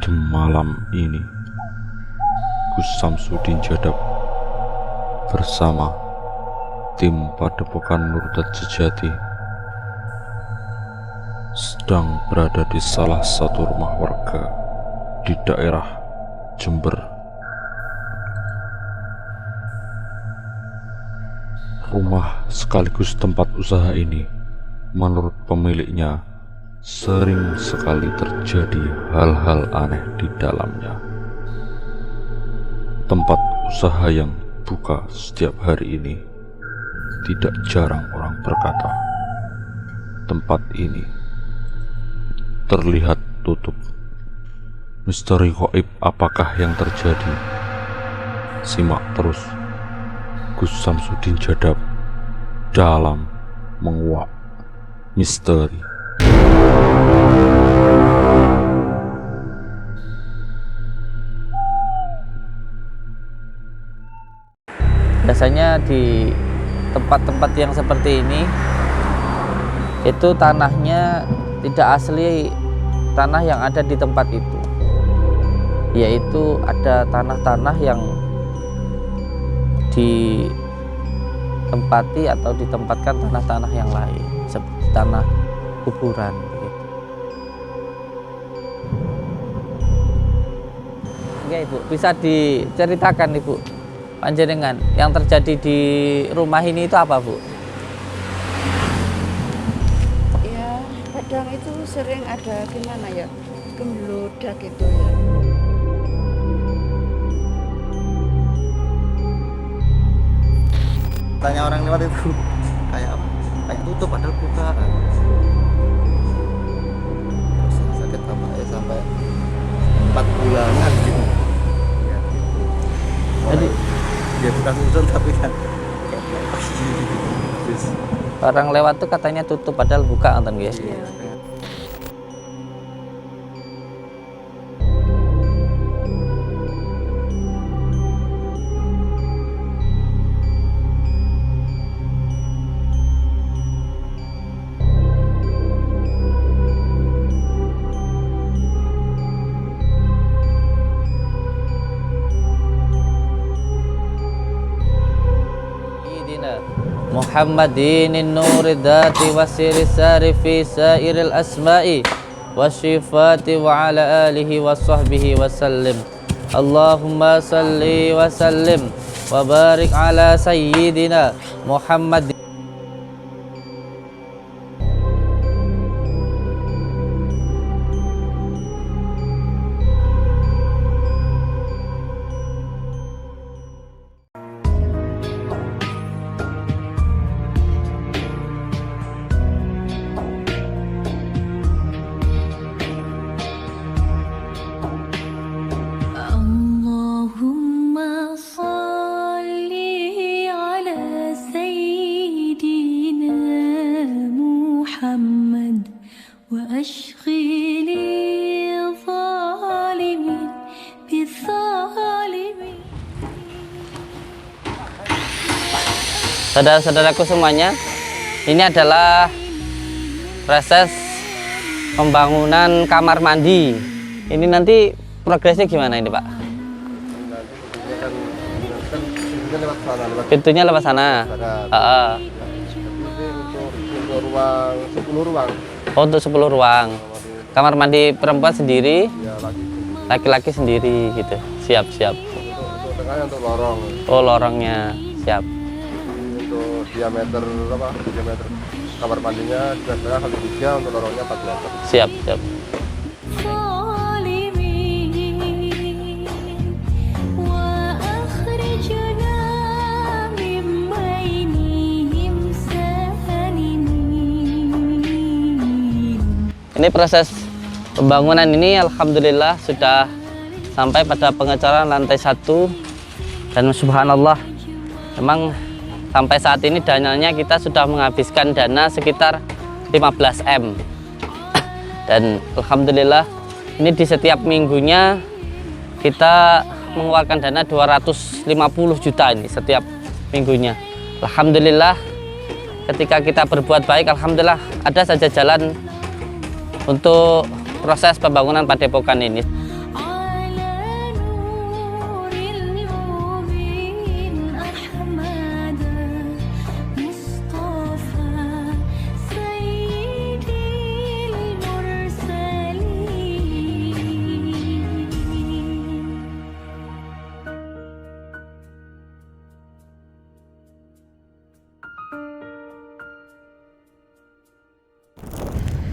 Di malam ini, Gus Samsudin Jadab bersama tim Padepokan Murtad Sejati sedang berada di salah satu rumah warga di daerah Jember. Rumah sekaligus tempat usaha ini, menurut pemiliknya, sering sekali terjadi hal-hal aneh di dalamnya. Tempat usaha yang buka setiap hari ini, tidak jarang orang berkata, tempat ini terlihat tutup. Misteri gaib apakah yang terjadi? Simak terus Gus Samsudin Jadab dalam menguak misteri. Biasanya di tempat-tempat yang seperti ini itu tanahnya tidak asli tanah yang ada di tempat itu, yaitu ada tanah-tanah yang ditempati atau ditempatkan tanah-tanah yang lain seperti tanah kuburan begitu. Oke Ibu, bisa diceritakan Ibu panjenengan yang terjadi di rumah ini itu apa Bu? Ya kadang itu sering ada gimana ya, gemeludak gitu ya. Tanya orang lewat itu kayak apa? Kayak tutup padahal buka. Terus sakit apa ya sampai 4 bulanan gitu. Ya. Jadi Dia bukan usul tapi kan terus orang lewat tuh katanya tutup padahal buka nonton ya. Iya. Muhammadin nuri dzati wasiri sari fi sairil asma'i wasyifati wa ala alihi wa sahbihi wa sallim. Allahumma salli wa sallim wa barik ala sayyidina Muhammad. Allahumma salli ala sayyidina Muhammad wa ashghili zalimin bizalimin. Saudara-saudaraku semuanya, ini adalah proses pembangunan kamar mandi. Ini nanti progresnya gimana ini Pak? Pintunya lewat sana. untuk ruang 10 ruang. Oh, untuk 10 ruang. Kamar mandi perempuan sendiri, Ya laki-laki sendiri gitu. Siap. untuk tengahnya untuk lorong. Oh, lorongnya siap. Untuk diameter diameter kamar mandinya 3,5 kali 3, untuk lorongnya 4 meter. Siap. Ini proses pembangunan ini alhamdulillah sudah sampai pada pengecoran lantai 1 dan subhanallah memang sampai saat ini dananya kita sudah menghabiskan dana sekitar 15 M dan alhamdulillah ini di setiap minggunya kita mengeluarkan dana 250 juta ini setiap minggunya. Alhamdulillah ketika kita berbuat baik, alhamdulillah ada saja jalan untuk proses pembangunan padepokan ini.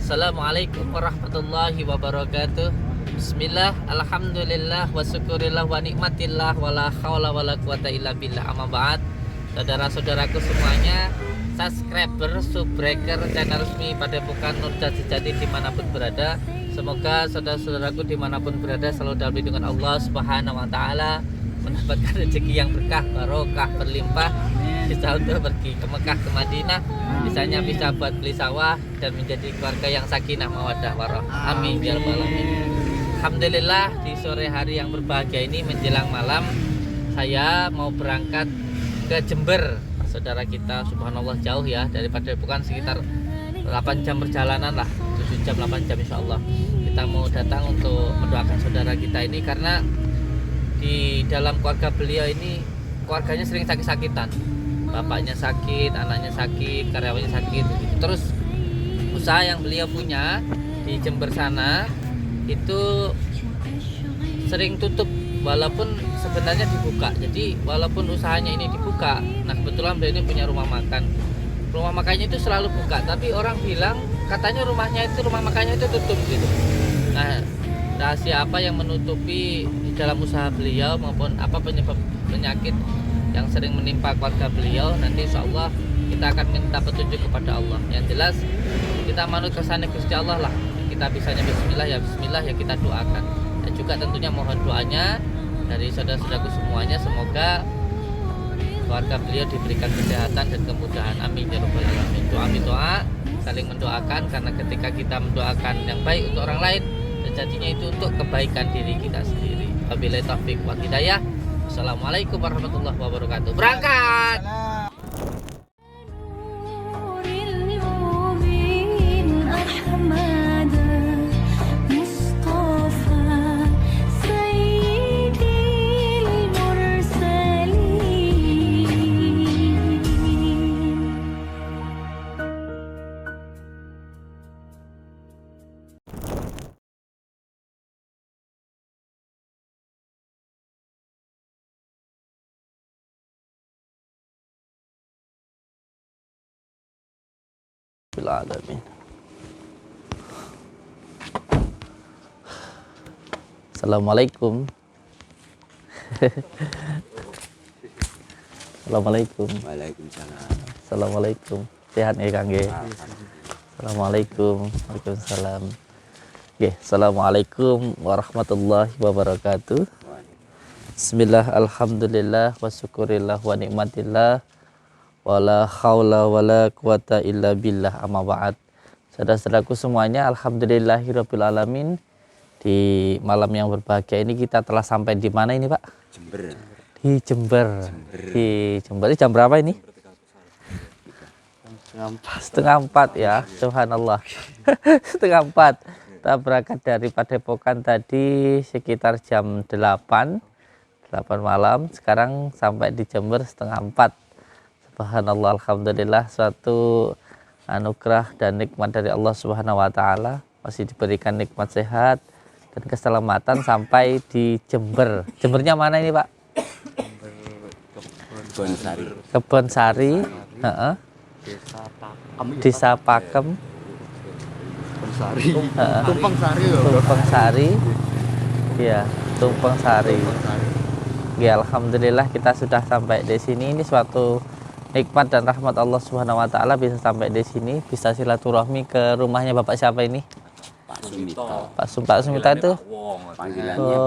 Assalamualaikum warahmatullahi wabarakatuh. Bismillah, alhamdulillah, wa syukurillah, wa nikmatillah, wa la hawla wa la quwata illa billah, amma ba'd. Saudara-saudaraku semuanya, subscriber, subbreaker channel resmi Padepokan Nurjat Sejati dimanapun berada. Semoga saudara-saudaraku dimanapun berada selalu dalam lindungan Allah Subhanahu wa Ta'ala, mendapatkan rezeki yang berkah, barokah, berlimpah, bisa untuk pergi ke Mekah, ke Madinah, bisanya bisa buat beli sawah dan menjadi keluarga yang sakinah mawaddah warahmah. Amin ya rabbal alamin. Alhamdulillah, di sore hari yang berbahagia ini menjelang malam saya mau berangkat ke Jember. Saudara kita subhanallah jauh ya, daripada bukan sekitar 8 jam perjalanan lah, 7 jam 8 jam insya Allah. Kita mau datang untuk mendoakan saudara kita ini karena di dalam keluarga beliau ini keluarganya sering sakit-sakitan. Bapaknya sakit, anaknya sakit, karyawannya sakit. Terus usaha yang beliau punya di Jember sana itu sering tutup walaupun sebenarnya dibuka. Jadi walaupun usahanya ini dibuka, nah kebetulan beliau ini punya rumah makan. Rumah makannya itu selalu buka, tapi orang bilang katanya rumah makannya itu tutup gitu. Nah, rahasia apa yang menutupi di dalam usaha beliau maupun apa penyebab penyakit yang sering menimpa keluarga beliau, nanti insya Allah kita akan minta petunjuk kepada Allah. Yang jelas kita manut kersane Gusti Allah lah. Kita bisanya bismillah ya kita doakan. Dan juga tentunya mohon doanya dari saudara-saudaraku semuanya, semoga keluarga beliau diberikan kesehatan dan kemudahan. Amin ya rabbal alamin. Doa saling mendoakan, karena ketika kita mendoakan yang baik untuk orang lain, sejatinya itu untuk kebaikan diri kita sendiri. Wabillahi taufiq wal hidayah. Assalamualaikum warahmatullahi wabarakatuh. Berangkat. Alamin. Assalamualaikum. Assalamualaikum. Waalaikumsalam. Assalamualaikum. Sehat nggih Kang nggih? Assalamualaikum. Waalaikumsalam. Nggih, assalamualaikum warahmatullahi wabarakatuh. Bismillah, alhamdulillah, wa syukurillah, wa nikmatillah, wala haula wala quwata illa billah, amma ba'd. Saudara-saudaraku semuanya, alhamdulillahirabbil alamin. Di malam yang berbahagia ini kita telah sampai di mana ini, Pak? Jember. Di Jember. Di Jember. Ini jam berapa ini? Setengah empat ya, subhanallah. Setengah empat. Kita berangkat dari Padepokan tadi sekitar jam 8 malam. Sekarang sampai di Jember setengah 4. Subhanallah, alhamdulillah, suatu anugerah dan nikmat dari Allah Subhanahu wa Ta'ala. Masih diberikan nikmat sehat dan keselamatan sampai di Jember. Jembernya mana ini, Pak? Kebonsari. Kebonsari. Desa Pakem. Tumpeng Sari. Tumpeng Sari. Iya, Tumpeng Sari. Ya, alhamdulillah kita sudah sampai di sini. Ini suatu nikmat dan rahmat Allah Subhanahu wa Ta'ala bisa sampai di sini, bisa silaturahmi ke rumahnya Bapak siapa ini? Pak Sumita. Pak Sumita itu? Panggilannya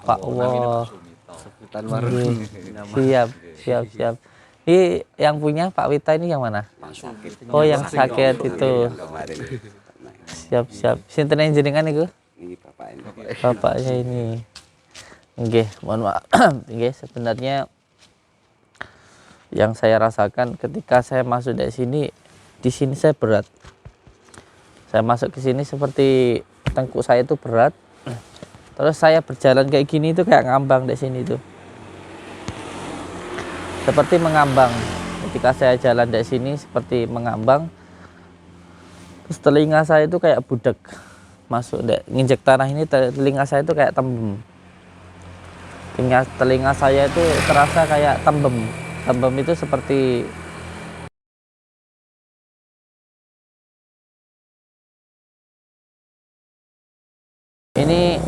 Pak Wo. Sebutan warung. Siap. Ini yang punya Pak Wita ini yang mana? sakit. Oh, yang sakit itu. Kemarin. Siap. Sinten jenengan itu? Ini bapak ini. Bapaknya ini. Nggih, mohon maaf. Nggih, sebenarnya yang saya rasakan ketika saya masuk dari sini, di sini saya berat. Saya masuk ke sini seperti tengkuk saya itu berat. Terus saya berjalan kayak gini itu kayak ngambang di sini tuh. Seperti mengambang. Ketika saya jalan dari sini seperti mengambang. Terus telinga saya itu kayak budak. Masuk nginjek tanah ini, telinga saya itu kayak tembem. Telinga saya itu terasa kayak tembem. Tembem itu seperti Ini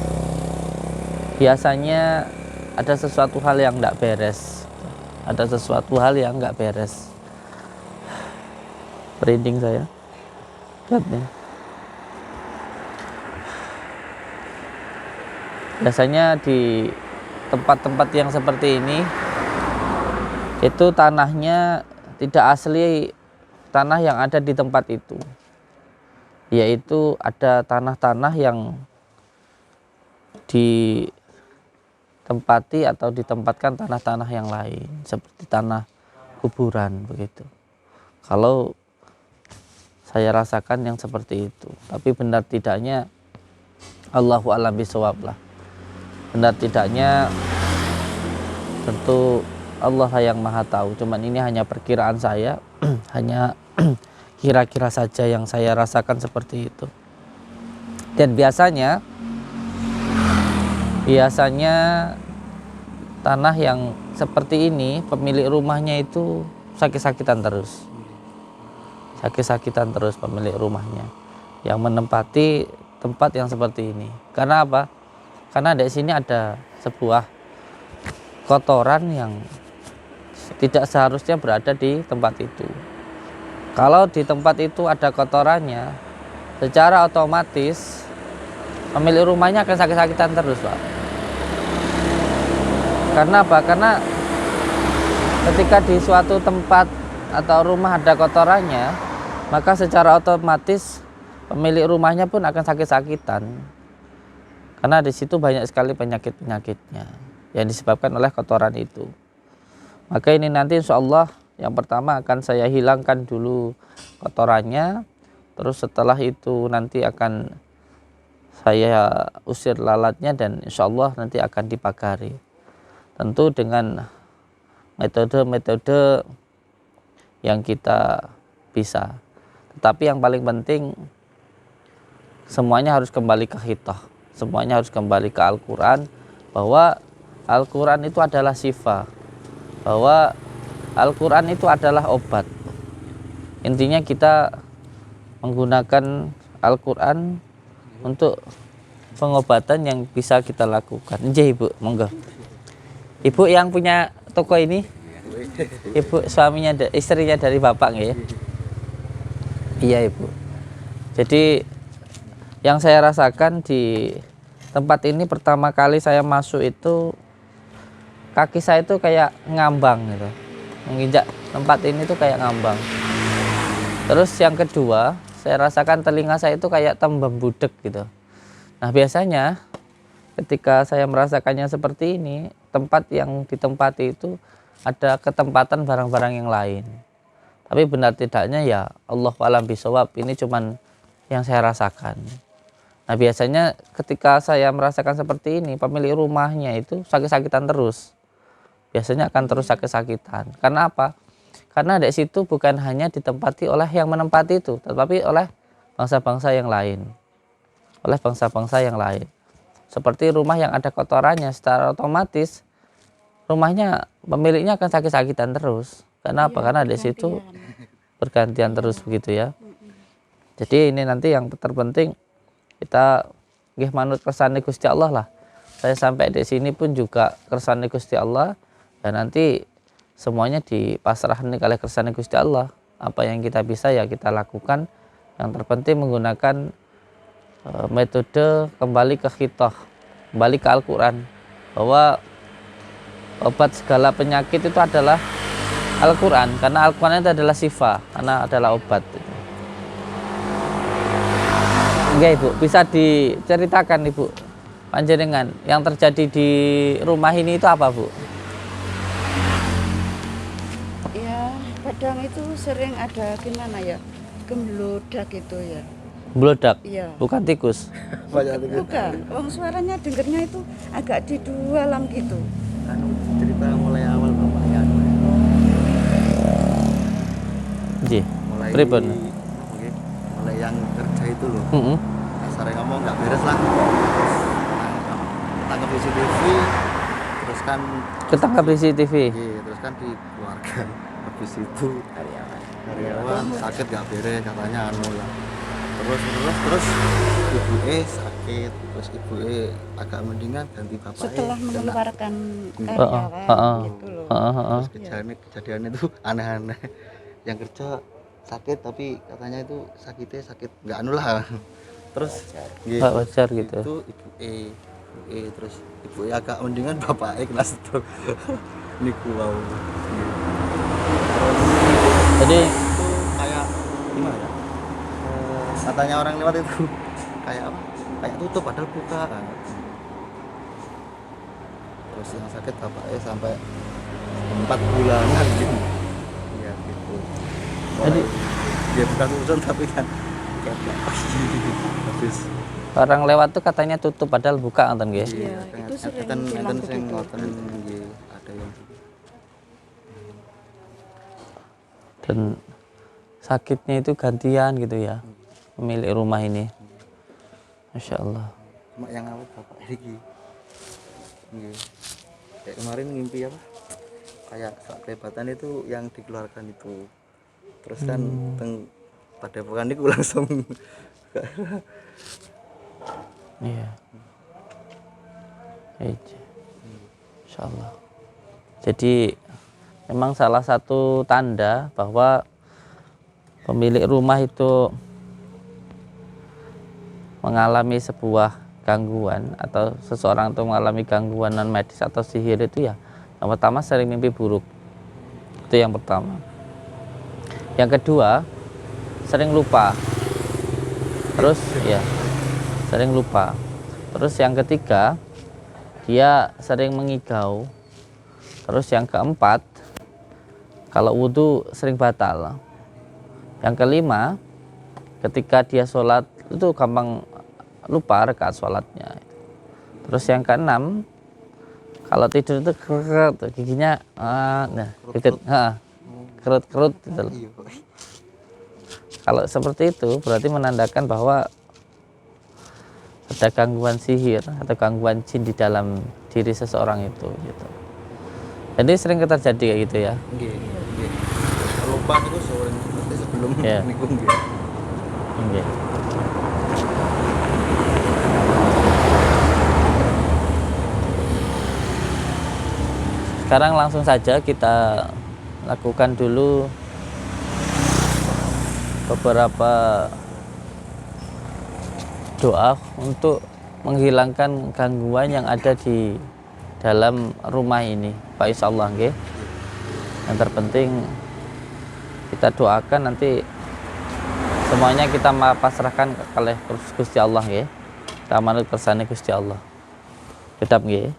biasanya ada sesuatu hal yang nggak beres. Ada sesuatu hal yang nggak beres. Merinding saya. Lihat nih. Biasanya di tempat-tempat yang seperti ini itu tanahnya tidak asli tanah yang ada di tempat itu, yaitu ada tanah-tanah yang ditempati atau ditempatkan tanah-tanah yang lain seperti tanah kuburan begitu. Kalau saya rasakan yang seperti itu, tapi benar tidaknya Allahu a'lam bishawab lah. Benar tidaknya tentu Allah yang maha tahu, cuman ini hanya perkiraan saya, hanya kira-kira saja yang saya rasakan seperti itu. Dan biasanya tanah yang seperti ini pemilik rumahnya itu sakit-sakitan terus. Sakit-sakitan terus pemilik rumahnya yang menempati tempat yang seperti ini. Karena apa? Karena di sini ada sebuah kotoran yang tidak seharusnya berada di tempat itu. Kalau di tempat itu ada kotorannya, secara otomatis pemilik rumahnya akan sakit-sakitan terus, Pak. Karena apa? Karena ketika di suatu tempat atau rumah ada kotorannya, maka secara otomatis pemilik rumahnya pun akan sakit-sakitan. Karena di situ banyak sekali penyakit-penyakitnya yang disebabkan oleh kotoran itu. Maka ini nanti insya Allah yang pertama akan saya hilangkan dulu kotorannya. Terus setelah itu nanti akan saya usir lalatnya dan insya Allah nanti akan dipagari. Tentu dengan metode-metode yang kita bisa. Tetapi yang paling penting semuanya harus kembali ke khitah. Semuanya harus kembali ke Al-Quran, bahwa Al-Quran itu adalah syifa, bahwa Al-Quran itu adalah obat. Intinya kita menggunakan Al-Quran untuk pengobatan yang bisa kita lakukan. Nggih, Ibu, monggo. Ibu yang punya toko ini, Ibu suaminya, istrinya dari Bapak nggih ya? Iya, Ibu. Jadi yang saya rasakan di tempat ini pertama kali saya masuk itu kaki saya itu kayak ngambang gitu. Menginjak tempat ini tuh kayak ngambang. Terus yang kedua, saya rasakan telinga saya itu kayak tembem budek gitu. Nah, biasanya ketika saya merasakannya seperti ini, tempat yang ditempati itu ada ketempatan barang-barang yang lain. Tapi benar tidaknya ya Allah a'lam bishawab, ini cuman yang saya rasakan. Nah, biasanya ketika saya merasakan seperti ini, pemilik rumahnya itu sakit-sakitan terus. Biasanya akan terus sakit-sakitan. Karena apa? Karena di situ bukan hanya ditempati oleh yang menempati itu, tetapi oleh bangsa-bangsa yang lain. Oleh bangsa-bangsa yang lain. Seperti rumah yang ada kotorannya, secara otomatis rumahnya, pemiliknya akan sakit-sakitan terus. Karena apa? Karena di situ bergantian terus begitu ya. Jadi ini nanti yang terpenting kita nggih manut kersane Gusti Allah lah. Saya sampai di sini pun juga kersane Gusti Allah, dan nanti semuanya dipasrahkan oleh kersane Gusti Allah. Apa yang kita bisa ya kita lakukan. Yang terpenting menggunakan metode kembali ke khitah, kembali ke Al-Quran, bahwa obat segala penyakit itu adalah Al-Quran, karena Al-Quran itu adalah syifa, karena adalah obat. Enggak, Ibu, bisa diceritakan Ibu panjenengan yang terjadi di rumah ini itu apa, Bu? Ya, kadang itu sering ada gimana ya, gemeludak itu ya. Blodak? Iya. Bukan tikus? Bukan, suaranya dengernya itu agak di dalam gitu. Cerita mulai awal bapaknya. Nggih. Mulai Pripun? oke, mulai yang kerja itu loh. Heeh. Kasarnya ngomong nggak beres lah. Tangkap CCTV, terus kan Ketangkap di CCTV. iya, terus kan dikeluarkan. Habis itu karyawan sakit nggak beres katanya anu lah. terus ibu sakit, terus ibu agak mendingan ganti bapak Setelah mengeluarkan Heeh, karyawan gitu loh. terus kejadian itu aneh-aneh. Yang kerja sakit tapi katanya itu sakitnya sakit nggak anu lah. Terus Nggak wajar gitu. itu ibu terus ibu agak mendingan bapak kena stroke. Niku wow. Jadi Itu kayak gimana ya? Katanya orang lewat itu kayak apa? Kayak tutup padahal buka. Terus yang sakit bapaknya sampai 4 bulanan gitu. Iya gitu. Jadi Dia bukan urusan tapi kan kayak habis. orang lewat tuh katanya tutup padahal buka nonton nggih. Iya, itu sering Eten bilang sing begitu. ngoten nggih ada yang Dan sakitnya itu gantian gitu ya, pemilik rumah ini. Masya Allah. cuma yang awet bapak iki. Nggih. Kayak kemarin ngimpi apa? Kayak saat kelebatan itu yang dikeluarkan itu. Terus kan pada bukan itu langsung Iya. Insya Allah. Jadi memang salah satu tanda bahwa pemilik rumah itu mengalami sebuah gangguan atau seseorang itu mengalami gangguan non medis atau sihir itu ya, yang pertama sering mimpi buruk. Itu yang pertama. Yang kedua, sering lupa. Terus ya, sering lupa. Terus yang ketiga, dia sering mengigau. Terus yang keempat, kalau wudhu sering batal. Yang kelima, ketika dia sholat itu gampang lupa rakaat sholatnya. Terus yang keenam, kalau tidur itu kerut, giginya kerut gitu loh. Kalau seperti itu berarti menandakan bahwa ada gangguan sihir atau gangguan jin di dalam diri seseorang itu gitu. Jadi sering terjadi kayak gitu ya. nggih. Lupa itu sering sebelum Iya. niku nggih. Oke. Sekarang langsung saja kita lakukan dulu beberapa doa untuk menghilangkan gangguan yang ada di dalam rumah ini. Pak insyaallah nggih. Yang terpenting kita doakan nanti semuanya kita pasrahkan oleh Gusti Allah nggih. Kita manut kersane Gusti Allah. Tetap nggih.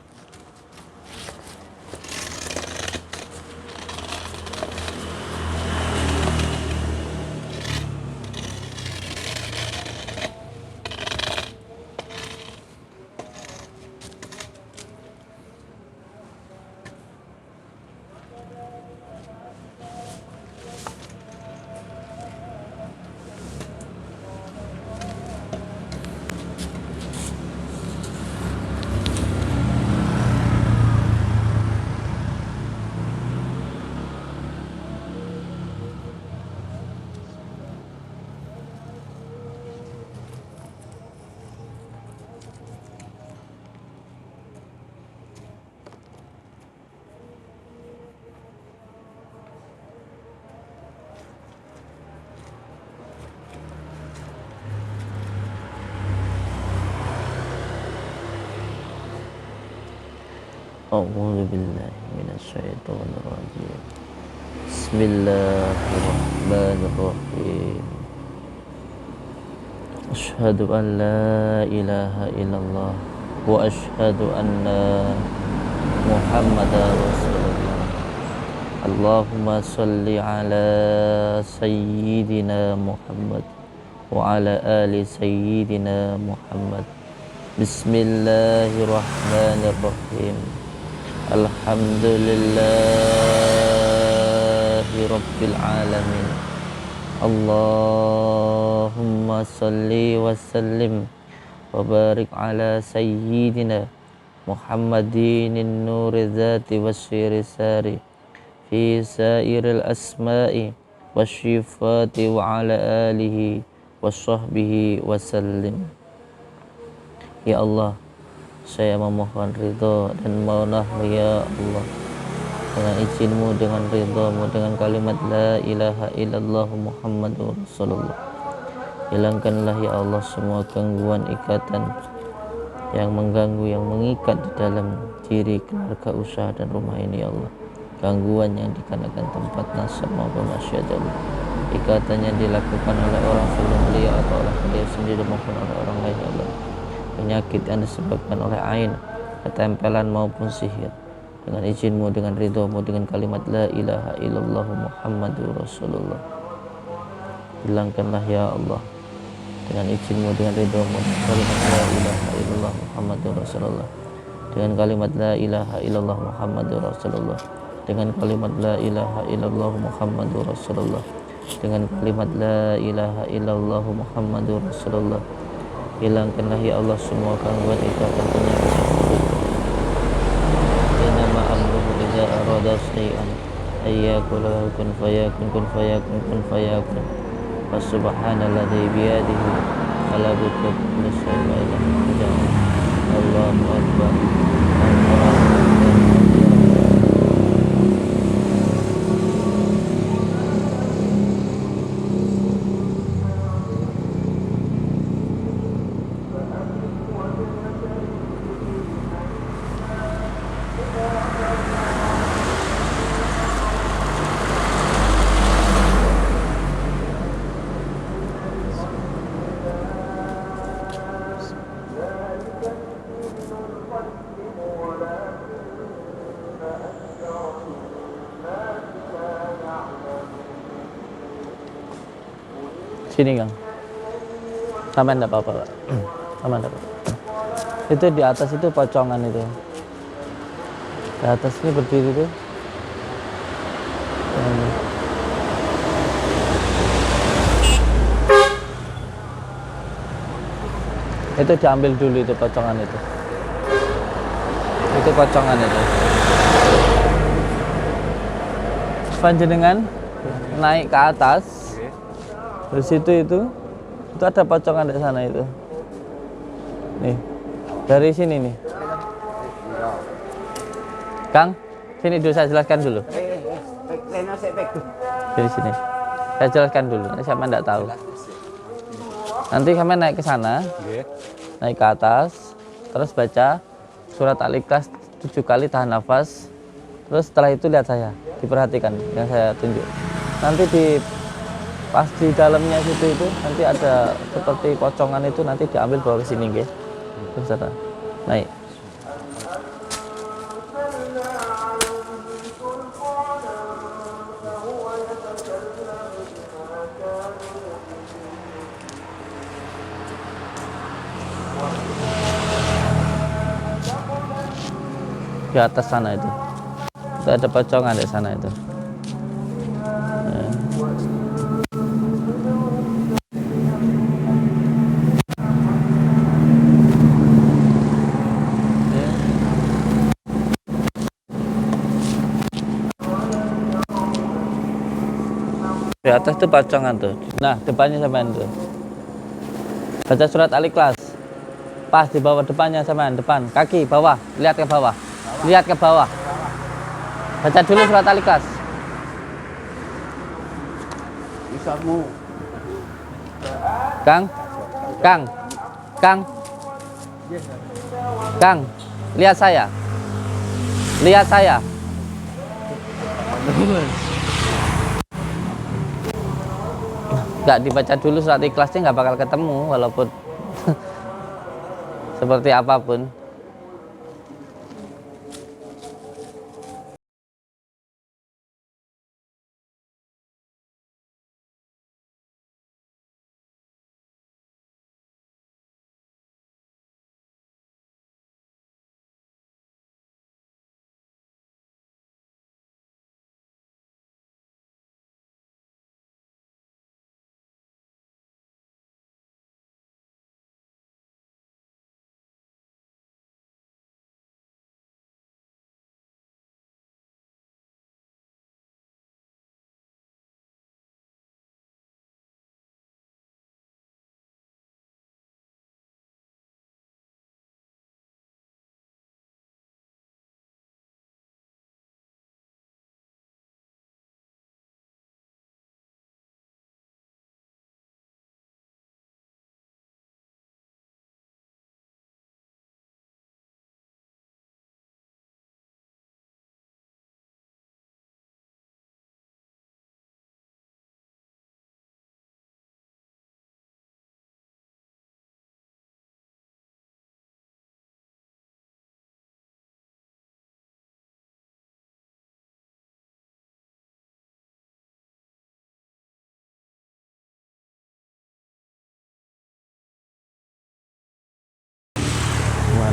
A'udzu billahi minasyaitonir rajim. Bismillahirrahmanirrahim. Asyhadu an la ilaha illallah wa asyhadu anna Muhammadar Rasulullah. Allahumma shalli ala sayyidina Muhammad wa ala ali sayyidina Muhammad. Bismillahirrahmanirrahim. Alhamdulillahi Rabbil Alamin. Allahumma salli wa sallim wa barik ala sayyidina Muhammadin nuri dzati wasyiri sari fi sairil asma'i wasyifati wa ala alihi wa sahbihi wasallim. Ya Allah, saya memohon ridho dan maulah ya Allah dengan izinmu, dengan ridhomu, dengan kalimat la ilaha illallah Muhammadur Rasulullah. Hilangkanlah ya Allah semua gangguan ikatan yang mengganggu, yang mengikat di dalam diri keluarga, usaha dan rumah ini ya Allah. Gangguan yang dikarenakan tempat nasab maupun masyarakat, ikatan yang dilakukan oleh orang sebelum beliau atau oleh beliau sendiri maupun oleh orang lain ya Allah. Penyakit yang disebabkan oleh ain, ketempelan maupun sihir, dengan izinmu, dengan ridhomu, dengan kalimat la ilaha illallah Muhammadur Rasulullah. Hilangkanlah ya Allah dengan izinmu, dengan ridhomu, dengan kalimat la ilaha illallah Muhammadur Rasulullah, dengan kalimat la ilaha illallah Muhammadur Rasulullah, dengan kalimat la ilaha illallah Muhammadur Rasulullah, dengan kalimat la ilaha illallah Muhammadur Rasulullah. Hilangkanlah ya Allah semua gangguan ikatan penyakit. Innama amruhu idza arada shay'an ayyakula kun fayakun kun fayakun kun fayakun. Subhanalladzi biyadihi malakutu kulli shay'in wa ilaihi turja'un. Allahu akbar. Sini Kang, sama enggak apa-apa Pak, sama enggak apa-apa. Itu di atas itu pocongan itu, di atas ini berdiri tuh. Itu diambil dulu itu pocongan itu pocongan itu. Panjenengan naik ke atas. Di situ itu ada pocongan di sana itu. Nih, dari sini nih. Kang, sini dulu saya jelaskan dulu. Dari sini. Saya jelaskan dulu. Siapa enggak tahu. Nanti kami naik ke sana. Naik ke atas, terus baca surat Al-Ikhlas 7 kali, tahan nafas. Terus setelah itu lihat saya, diperhatikan yang saya tunjuk. Nanti pas di dalamnya situ itu nanti ada seperti pocongan itu, nanti diambil bawa ke sini nggih. Terus naik. Di atas sana itu ada pocongan di sana itu. Di atas tuh pocongan tuh. Nah, depannya sampean tuh. Baca surat Al-Ikhlas. Pas di bawah depannya sampean, depan, kaki bawah, lihat ke bawah. Lihat ke bawah. Baca dulu surat Al-Ikhlas. Kang, lihat saya. Lihat saya. Nggak dibaca dulu surat Ikhlasnya nggak bakal ketemu walaupun seperti apapun.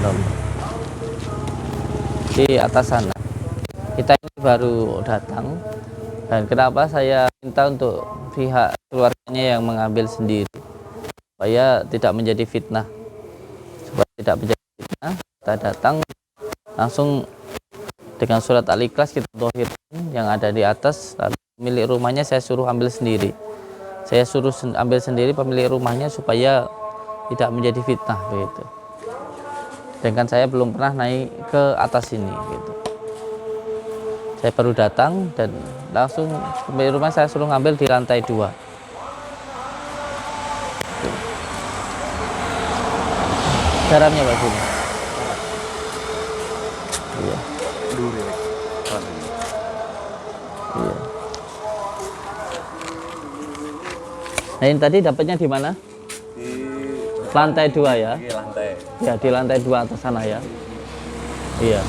subhanallah. Di atas sana. Kita ini baru datang, dan kenapa saya minta untuk pihak keluarganya yang mengambil sendiri supaya tidak menjadi fitnah. Supaya tidak menjadi fitnah, kita datang langsung dengan surat Al-Ikhlas kita dohirkan yang ada di atas, lalu pemilik rumahnya saya suruh ambil sendiri. Saya suruh ambil sendiri pemilik rumahnya supaya tidak menjadi fitnah begitu. Sedangkan saya belum pernah naik ke atas ini gitu. Saya baru datang dan langsung pemilik rumah saya suruh ngambil di lantai 2. Garamnya Pak sini. Iya. Iya. Nah, ini tadi dapatnya di mana? Di Lantai 2 ya? lantai. Ya, di lantai 2 atas sana ya. Iya.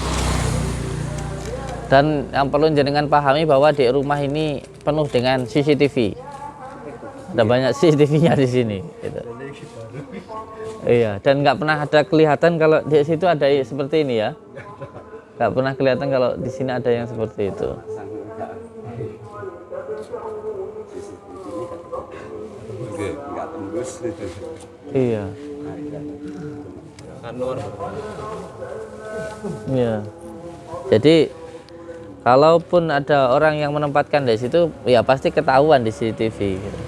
Dan yang perlu jenengan pahami bahwa di rumah ini penuh dengan CCTV. Ada banyak CCTV-nya di sini. Gitu. Iya, dan nggak pernah ada kelihatan kalau di situ ada seperti ini ya. Nggak pernah kelihatan kalau di sini ada yang seperti itu. Nggak tembus. Iya. Iya. Jadi kalaupun ada orang yang menempatkan di situ, ya pasti ketahuan di CCTV. Gitu.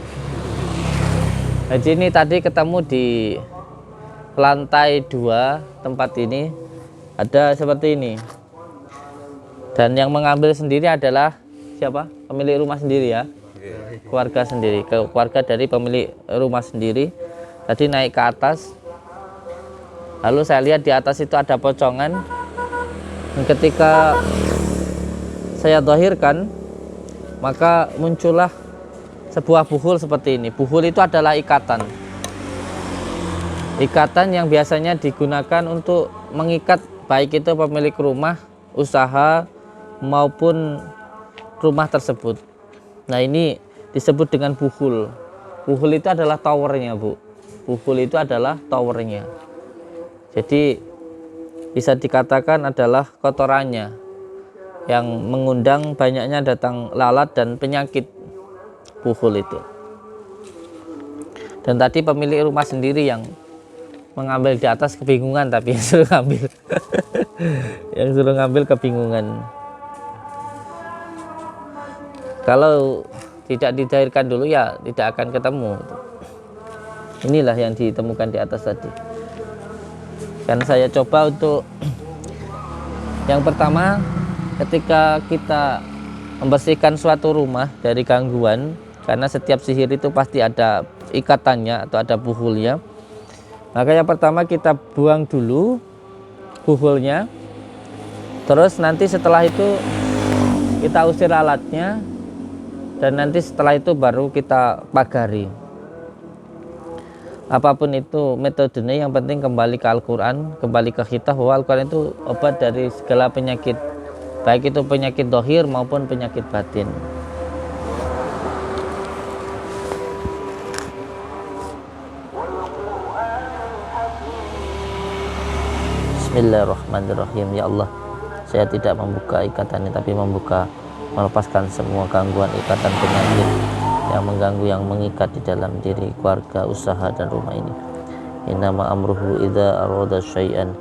Jadi ini tadi ketemu di lantai 2 tempat ini ada seperti ini. Dan yang mengambil sendiri adalah siapa? Pemilik rumah sendiri ya. Keluarga sendiri, keluarga dari pemilik rumah sendiri. Tadi naik ke atas. Lalu saya lihat di atas itu ada pocongan. Dan ketika saya dohirkan, maka muncullah sebuah buhul seperti ini. Buhul itu adalah ikatan. Ikatan yang biasanya digunakan untuk mengikat baik itu pemilik rumah, usaha maupun rumah tersebut. Nah, ini disebut dengan buhul. Buhul itu adalah towernya, Bu. Buhul itu adalah towernya. Jadi bisa dikatakan adalah kotorannya yang mengundang banyaknya datang lalat dan penyakit buhul itu. Dan tadi pemilik rumah sendiri yang mengambil di atas kebingungan, tapi yang suruh ngambil yang suruh ngambil kebingungan. Kalau tidak dicairkan dulu ya tidak akan ketemu. Inilah yang ditemukan di atas tadi. Dan saya coba untuk yang pertama, ketika kita membersihkan suatu rumah dari gangguan, karena setiap sihir itu pasti ada ikatannya atau ada buhulnya. Maka yang pertama kita buang dulu buhulnya. Terus nanti setelah itu kita usir alatnya. Dan nanti setelah itu baru kita pagari. Apapun itu metodenya, yang penting kembali ke Al-Quran, kembali ke kita bahwa Al-Quran itu obat dari segala penyakit, baik itu penyakit dohir maupun penyakit batin. Bismillahirrahmanirrahim. Ya Allah, saya tidak membuka ikatan ini, tapi melepaskan semua gangguan ikatan penyakit yang mengganggu, yang mengikat di dalam diri, keluarga, usaha dan rumah ini. Innama amruhu idza arada syai'an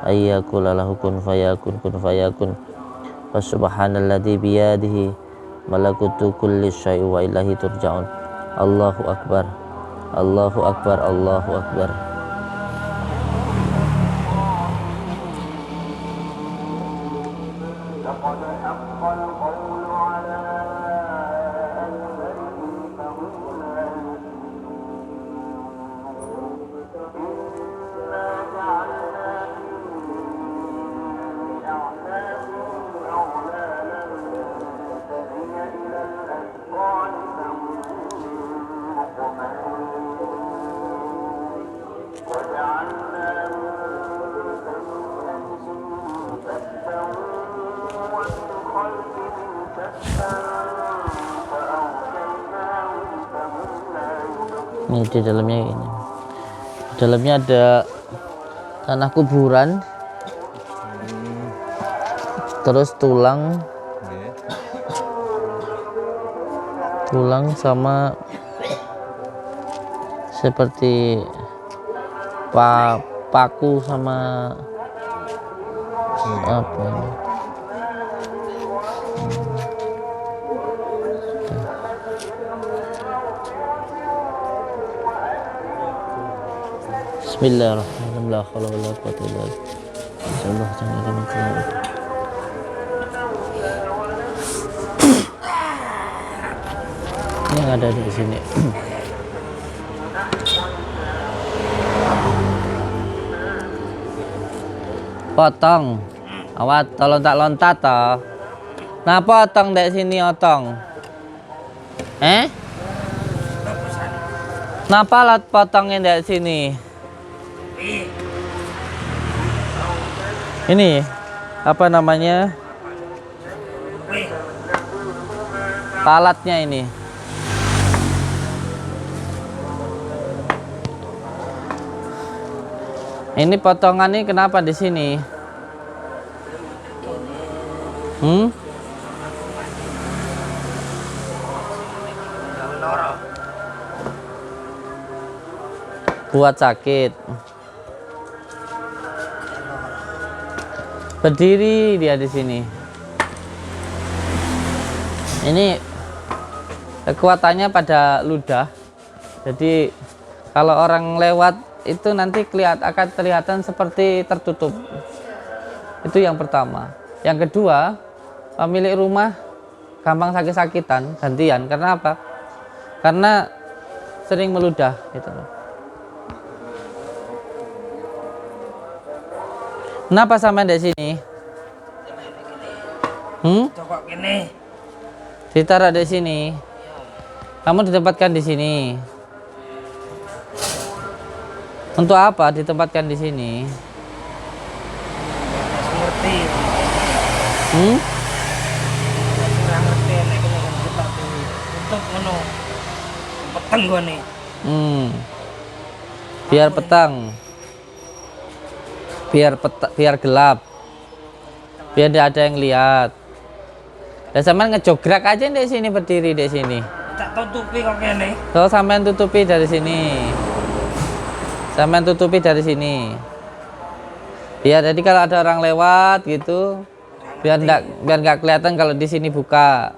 ayyakula lahu kun fayakun kun fayakun. Wa subhanalladzi biyadihi malakutu kulli syai'in wa ilaihi turja'un. Allahu akbar. Allahu akbar. Allahu akbar. Ini di dalamnya ini. Di dalamnya ada tanah kuburan, terus tulang sama seperti paku sama apa ini? Bismillahirrahmanirrahim. La haula wala quwwata illa billah. Insyaallah jangan ada masalah. Ini yang ada di sini. Potong. Awat tolong tak lontat toh. Nah potong dari sini otong. Napa lot potongnya dari sini? Ini apa namanya? Palatnya ini. Ini potongan ini kenapa di sini? Buat sakit. Berdiri dia di sini. Ini kekuatannya pada ludah. Jadi kalau orang lewat itu nanti akan kelihatan seperti tertutup. Itu yang pertama. Yang kedua, pemilik rumah gampang sakit-sakitan gantian. Karena apa? Karena sering meludah gitu. Kenapa sampai di sini? Cokok gini. Ditaruh di sini. Kamu ditempatkan di sini. Untuk apa ditempatkan di sini? Ngerti. Kurang ngerti nek kene kan kita tutup ngono. Peteng gone. Biar petang. Biar gelap. Biar tidak ada yang lihat. Dan sampean ngejograk aja di sini, berdiri di sini. Tak tutupi kok kene. So sampean tutupi dari sini. Sampean tutupi dari sini. Biar jadi kalau ada orang lewat gitu, biar nggak kelihatan kalau di sini buka.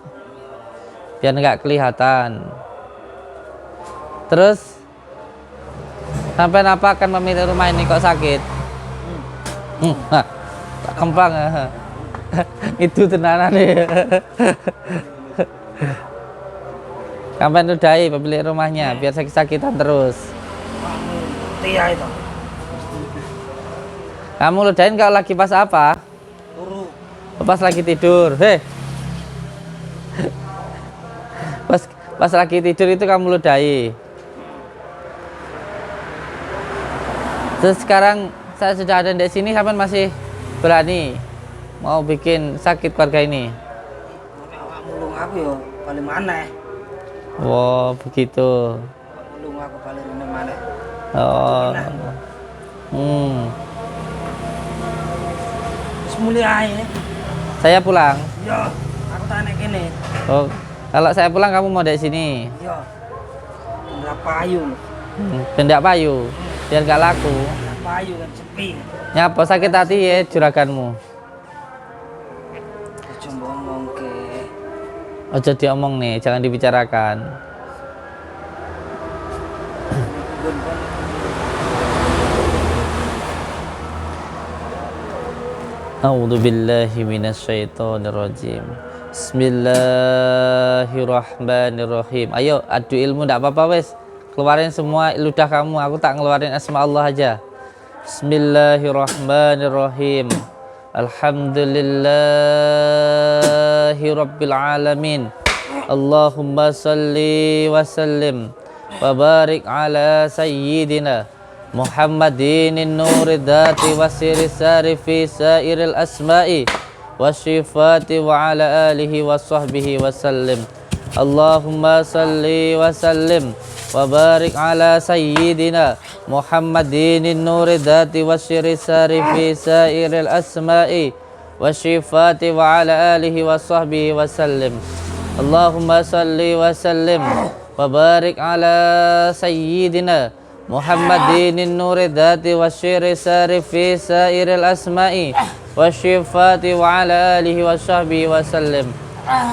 Biar nggak kelihatan. Terus sampai apa akan pemilik rumah ini kok sakit? Nah, tak kempang. Itu tenanan ya. Sampai nudai pemilik rumahnya biar sakit-sakitan terus. Tia itu. Kamu ludahin kalau lagi pas apa? Turu. Pas lagi tidur. Pas lagi tidur itu kamu ludahi. Terus sekarang saya sudah ada di sini, sampai masih berani mau bikin sakit keluarga ini. Awak mulung aku yo paling maneh. Wow, begitu. Mulung aku paling maneh. Oh. Semulia ae. Saya pulang. Yo, aku tak nek kene. Oh, kalau saya pulang kamu mau dari sini. Yo. Ndak payu. Bendak payu. Biar gak laku. Ndak payu kan sepi. Nyapa sakit hati ya juraganmu. Aja ngomong ke. Ojo diomong nih, jangan dibicarakan. A'udzubillahi minasyaitonirrajim. Bismillahirrahmanirrahim. Ayo adu ilmu, enggak apa-apa wes. Keluarin semua ludah kamu, aku tak ngeluarin asma Allah aja. Bismillahirrahmanirrahim. Alhamdulillahi rabbil alamin. Allahumma salli wa sallim wa barik ala sayyidina Muhammadin nuri dhati wa siri sarifi sairil asma'i wa sifati wa ala alihi wa sahbihi wa sallim. Allahumma salli wa sallim wa barik ala sayyidina Muhammadin nuri dhati wa syiri sarifi sairil asma'i wa syifati wa ala alihi wa sahbihi wa sallim. Allahumma salli wa sallim wa barik ala sayyidina Muhammadin nuri dhati wa syiri sarifi sairil asma'i wa syifati wa ala alihi wa sahbihi wa sallim.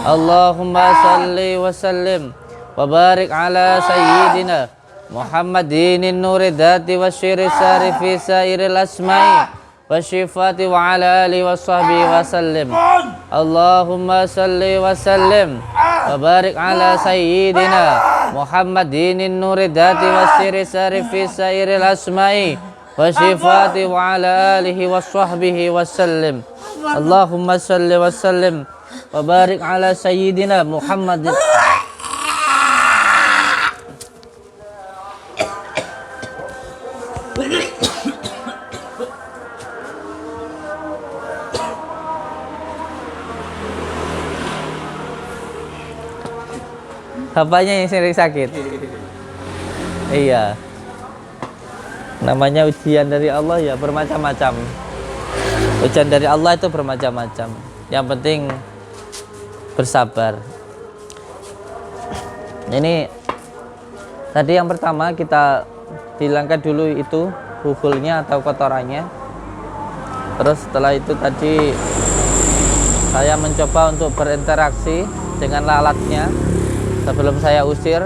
Allahumma salli wa sallim wa barik ala sayyidina Muhammadin nuri dhati wa syiri sarifi sairil asma'i wa syifati wa ala alihi wa sahbihi wa sallim. Allahumma salli wa sallim wa barik ala sayyidina Muhammadin nuri dhati wa syiri sarifi sairil asma'i wa syifati wa ala alihi wa sahbihi wa sallim. Allahumma salli wa sallim wa barik ala sayyidina Muhammadin. Bapaknya yang sering sakit. Iya. Namanya ujian dari Allah ya bermacam-macam. Ujian dari Allah itu bermacam-macam. Yang penting bersabar. Ini tadi yang pertama kita hilangkan dulu itu bubulnya atau kotorannya. Terus setelah itu tadi saya mencoba untuk berinteraksi dengan lalatnya sebelum saya usir.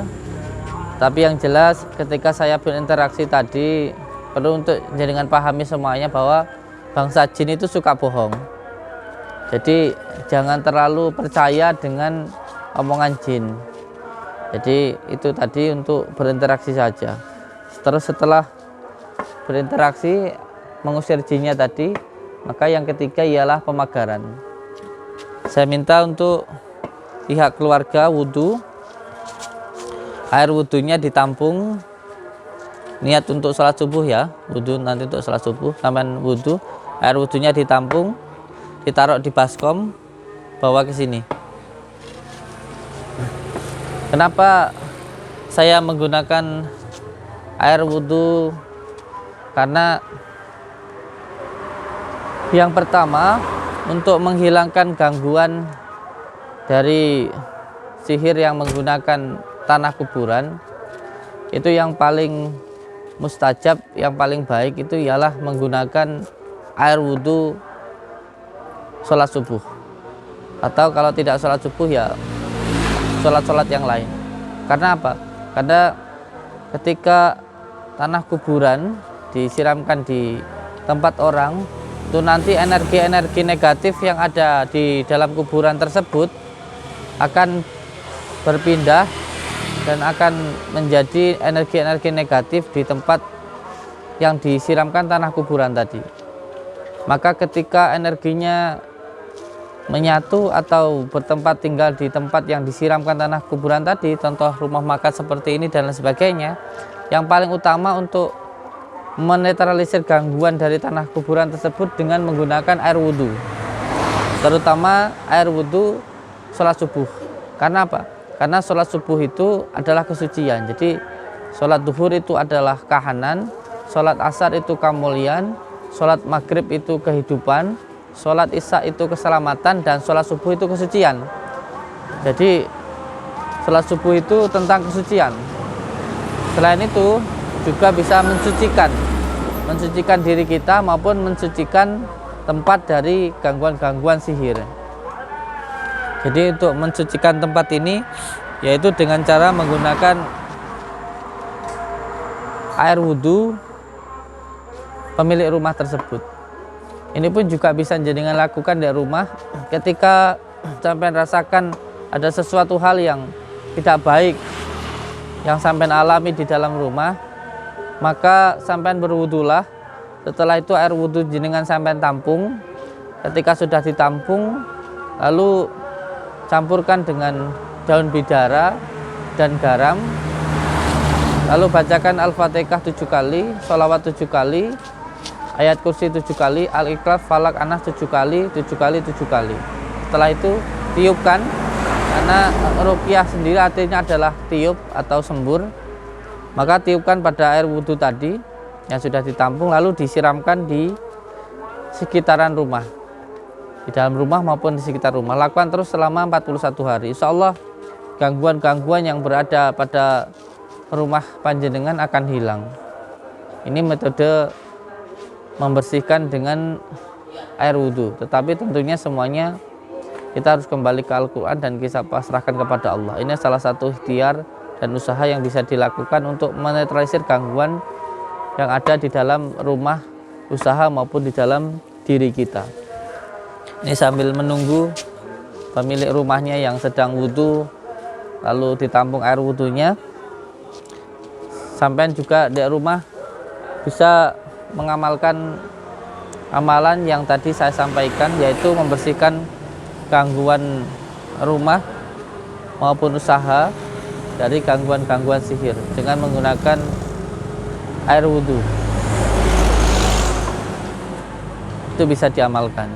Tapi yang jelas ketika saya berinteraksi tadi perlu untuk jangan pahami semuanya bahwa bangsa jin itu suka bohong. Jadi jangan terlalu percaya dengan omongan jin. Jadi itu tadi untuk berinteraksi saja. Terus setelah berinteraksi mengusir jinnya tadi, maka yang ketiga ialah pemagaran. Saya minta untuk pihak keluarga wudhu. Air wudhunya ditampung, niat untuk sholat subuh ya, wudhu nanti untuk sholat subuh, sampai wudhu, air wudhunya ditampung, ditaruh di baskom, bawa ke sini. Kenapa saya menggunakan air wudhu? Karena yang pertama untuk menghilangkan gangguan dari sihir yang menggunakan tanah kuburan, itu yang paling mustajab, yang paling baik itu ialah menggunakan air wudhu sholat subuh, atau kalau tidak sholat subuh ya sholat-sholat yang lain. Karena apa? Karena ketika tanah kuburan disiramkan di tempat orang, itu nanti energi-energi negatif yang ada di dalam kuburan tersebut akan berpindah dan akan menjadi energi-energi negatif di tempat yang disiramkan tanah kuburan tadi. Maka ketika energinya menyatu atau bertempat tinggal di tempat yang disiramkan tanah kuburan tadi, contoh rumah makan seperti ini dan lain sebagainya, yang paling utama untuk menetralisir gangguan dari tanah kuburan tersebut dengan menggunakan air wudhu, terutama air wudhu sholat subuh. Karena apa? Karena sholat subuh itu adalah kesucian. Jadi sholat duhur itu adalah kahanan, sholat asar itu kemuliaan, sholat maghrib itu kehidupan, sholat isya itu keselamatan, dan sholat subuh itu kesucian. Jadi sholat subuh itu tentang kesucian. Selain itu juga bisa mensucikan diri kita maupun mensucikan tempat dari gangguan-gangguan sihir. Jadi untuk mensucikan tempat ini yaitu dengan cara menggunakan air wudhu pemilik rumah tersebut. Ini pun juga bisa jenengan lakukan di rumah ketika sampai rasakan ada sesuatu hal yang tidak baik yang sampai alami di dalam rumah, maka sampai berwudulah. Setelah itu air wudhu jenengan sampai tampung. Ketika sudah ditampung, lalu campurkan dengan daun bidara dan garam, lalu bacakan Al-Fatihah 7 kali, sholawat 7 kali, ayat kursi 7 kali, Al-Ikhlas, Falak, Anas 7 kali, 7 kali, 7 kali. Setelah itu tiupkan Karena ruqyah sendiri artinya adalah tiup atau sembur. Maka tiupkan pada air wudhu tadi yang sudah ditampung, lalu disiramkan di sekitaran rumah, di dalam rumah maupun di sekitar rumah. Lakukan terus selama 41 hari. Insya Allah gangguan-gangguan yang berada pada rumah panjenengan akan hilang. Ini metode membersihkan dengan air wudhu. Tetapi tentunya semuanya kita harus kembali ke Al-Quran dan kita pasrahkan kepada Allah. Ini salah satu ikhtiar dan usaha yang bisa dilakukan untuk menetralisir gangguan yang ada di dalam rumah usaha maupun di dalam diri kita. Ini sambil menunggu pemilik rumahnya yang sedang wudhu lalu ditampung air wudhunya, sampai juga di rumah bisa mengamalkan amalan yang tadi saya sampaikan, yaitu membersihkan gangguan rumah maupun usaha dari gangguan-gangguan sihir dengan menggunakan air wudhu. Itu bisa diamalkan.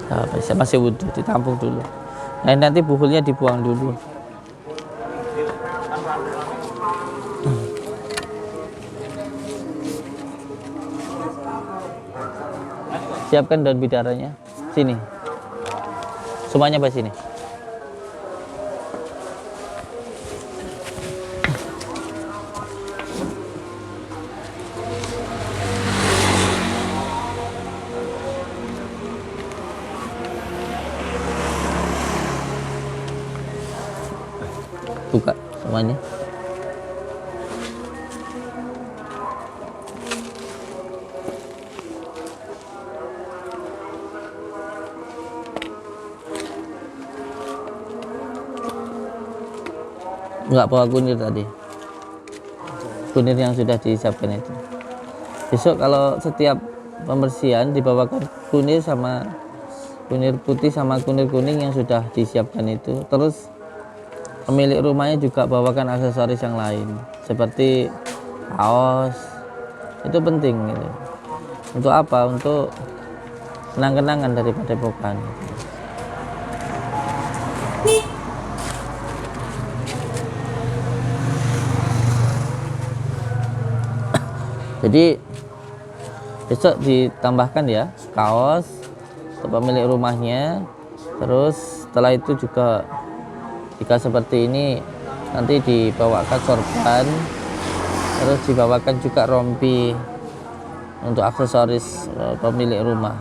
Nah, masih wudhu, ditampung dulu. Nah, nanti buhulnya dibuang dulu. Siapkan daun bidaranya. Sini. Semuanya pas sini. Buka semuanya. Enggak bawa kunir tadi, kunir yang sudah disiapkan itu. Besok kalau setiap pembersihan dibawakan kunir sama kunir putih sama kunir kuning yang sudah disiapkan itu. Terus pemilik rumahnya juga bawakan aksesoris yang lain seperti kaos. Itu penting gitu. Untuk apa? Untuk kenang-kenangan dari padepokan. Jadi besok ditambahkan ya kaos untuk pemilik rumahnya. Terus setelah itu juga jika seperti ini nanti dibawakan sorban, terus dibawakan juga rompi untuk aksesoris pemilik rumah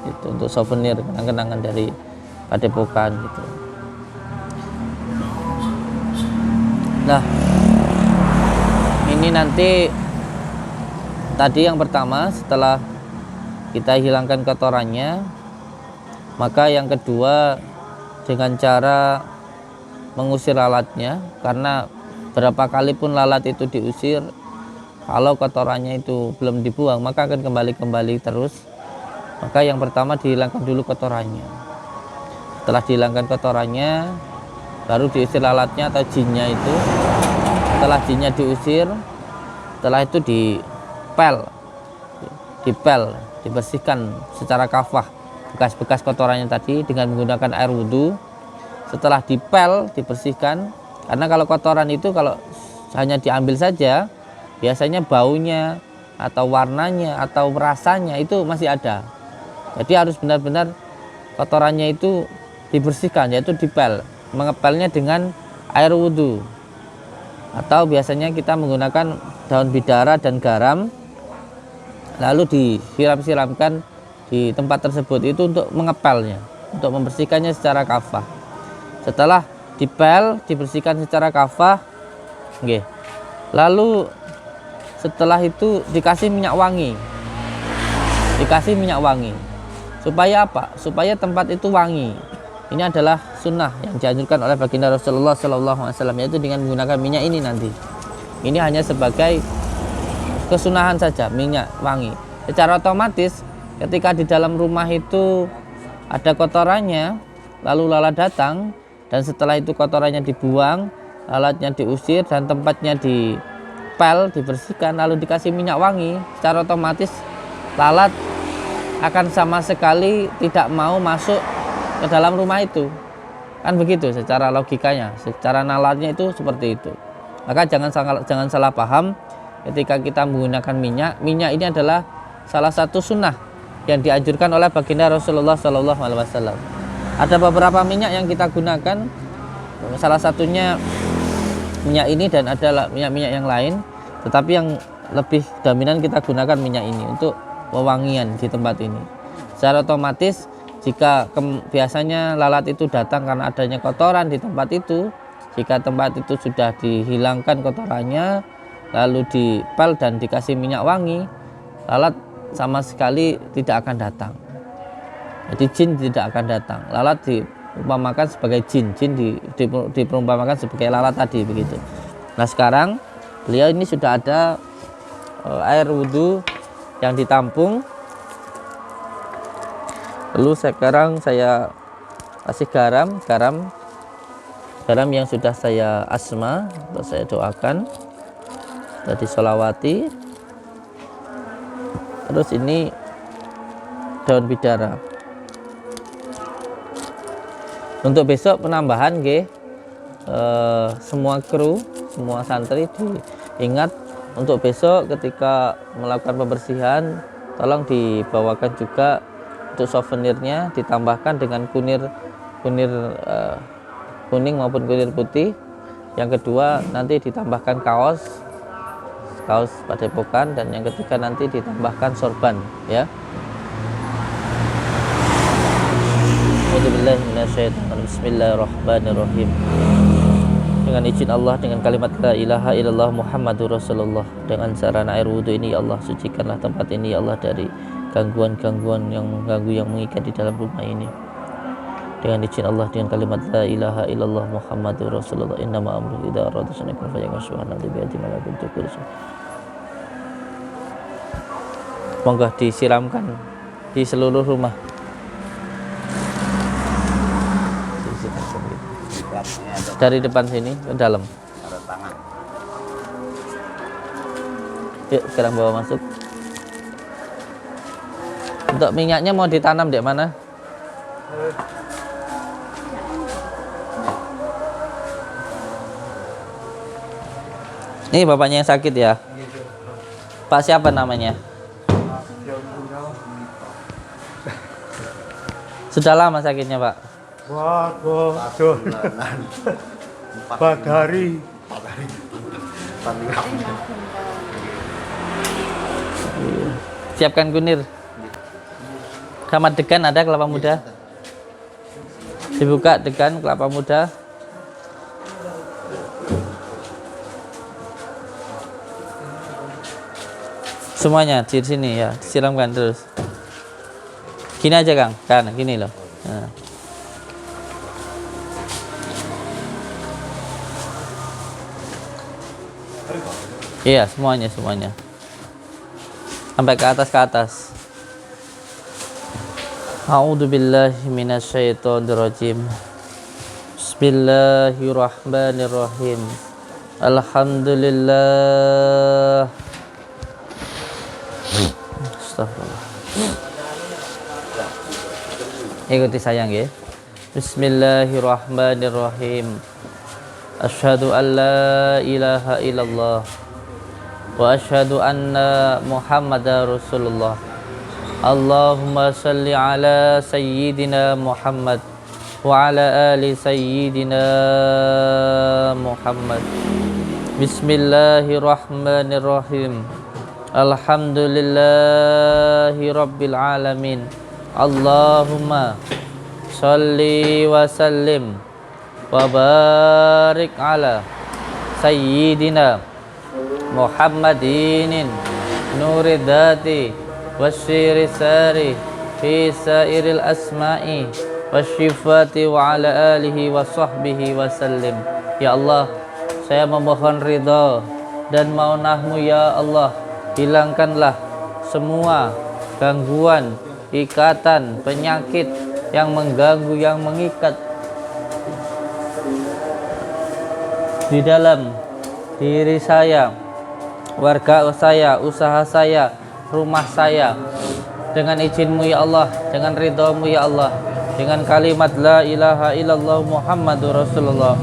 itu, untuk souvenir kenang-kenangan dari padepokan gitu. Nah, ini nanti tadi yang pertama setelah kita hilangkan kotorannya, maka yang kedua dengan cara mengusir lalatnya, karena berapa kali pun lalat itu diusir, kalau kotorannya itu belum dibuang maka akan kembali terus. Maka yang pertama dihilangkan dulu kotorannya. Setelah dihilangkan kotorannya, baru diusir lalatnya atau jinnya itu. Setelah jinnya diusir, setelah itu dipel, dibersihkan secara kafah bekas-bekas kotorannya tadi dengan menggunakan air wudhu. Setelah dipel, dibersihkan, karena kalau kotoran itu kalau hanya diambil saja, biasanya baunya atau warnanya atau rasanya itu masih ada. Jadi harus benar-benar kotorannya itu dibersihkan, yaitu dipel. Mengepelnya dengan air wudhu, atau biasanya kita menggunakan daun bidara dan garam, lalu disiram-siramkan di tempat tersebut itu untuk mengepelnya, untuk membersihkannya secara kafah. Setelah dipel, dibersihkan secara kafah, lalu setelah itu dikasih minyak wangi, supaya apa? Supaya tempat itu wangi. Ini adalah sunnah yang dianjurkan oleh baginda Rasulullah SAW, yaitu dengan menggunakan minyak ini nanti. Ini hanya sebagai kesunahan saja, minyak wangi. Secara otomatis ketika di dalam rumah itu ada kotorannya, lalu lalat datang, dan setelah itu kotorannya dibuang, lalatnya diusir, dan tempatnya dipel, dibersihkan, lalu dikasih minyak wangi, secara otomatis lalat akan sama sekali tidak mau masuk ke dalam rumah itu. Kan begitu secara logikanya, secara nalarnya itu seperti itu. Maka jangan salah paham ketika kita menggunakan minyak. Minyak ini adalah salah satu sunnah yang dianjurkan oleh baginda Rasulullah SAW. Ada beberapa minyak yang kita gunakan, salah satunya minyak ini dan ada minyak-minyak yang lain, tetapi yang lebih dominan kita gunakan minyak ini untuk wewangian di tempat ini. Secara otomatis jika biasanya lalat itu datang karena adanya kotoran di tempat itu, jika tempat itu sudah dihilangkan kotorannya, lalu dipel dan dikasih minyak wangi, lalat sama sekali tidak akan datang. Jadi jin tidak akan datang. Lalat diumpamakan sebagai jin diperumpamakan sebagai lalat tadi begitu. Nah sekarang beliau ini sudah ada air wudhu yang ditampung. Lalu sekarang saya kasih garam yang sudah saya asma atau saya doakan, sudah disolawati. Terus ini daun bidara. Untuk besok penambahan semua kru, semua santri diingat untuk besok ketika melakukan pembersihan tolong dibawakan juga untuk souvenirnya, ditambahkan dengan kunir kuning maupun kunir putih. Yang kedua nanti ditambahkan kaos padepokan, dan yang ketiga nanti ditambahkan sorban ya. Bismillahirrahmanirrahim. Dengan izin Allah, dengan kalimat la ilaha illallah Muhammadur Rasulullah, dengan sarana air wudhu ini ya Allah, sucikanlah tempat ini ya Allah dari gangguan-gangguan yang mengganggu, yang mengikat di dalam rumah ini. Dengan izin Allah, dengan kalimat la ilaha illallah Muhammadur Rasulullah, innama amruhu idza arada shay'an an yaqula subhanallahi bi yadihi malakutu kulli syai'. Monggo disiramkan di seluruh rumah. Dari depan sini ke dalam. Yuk sekarang bawa masuk. Untuk minyaknya mau ditanam di mana? Ini bapaknya yang sakit ya? Pak siapa namanya? Sudah lama sakitnya Pak? Waduh, Badari. Siapkan kunir. Sama degan ada kelapa muda. Dibuka degan kelapa muda. Semuanya di sini ya, disiramkan terus. Gini aja Kang, kan gini loh. Nah. Iya, semuanya. Sampai ke atas. A'udzubillahi minasyaitonirrajim. Bismillahirrahmanirrahim. Alhamdulillah. Astagfirullah. Ikuti sayang ya. Bismillahirrahmanirrahim. Asyhadu an la ilaha illallah wa asyhadu anna Muhammadar Rasulullah. Allahumma salli ala sayyidina Muhammad wa ala ali sayyidina Muhammad. Bismillahirrahmanirrahim. Alhamdulillahi rabbil alamin. Allahumma salli wa sallim wa barik ala sayyidina Muhammadinin nuri dhati wasyiri sari fi sairil asma'i wasyifati wa ala alihi wa sahbihi wa sallim. Ya Allah, saya memohon ridha dan maunahmu ya Allah. Hilangkanlah semua gangguan, ikatan, penyakit yang mengganggu, yang mengikat di dalam diri saya, warga saya, usaha saya, rumah saya. Dengan izin-Mu ya Allah, dengan ridha-Mu ya Allah, dengan kalimat la ilaha illallah Muhammadur Rasulullah,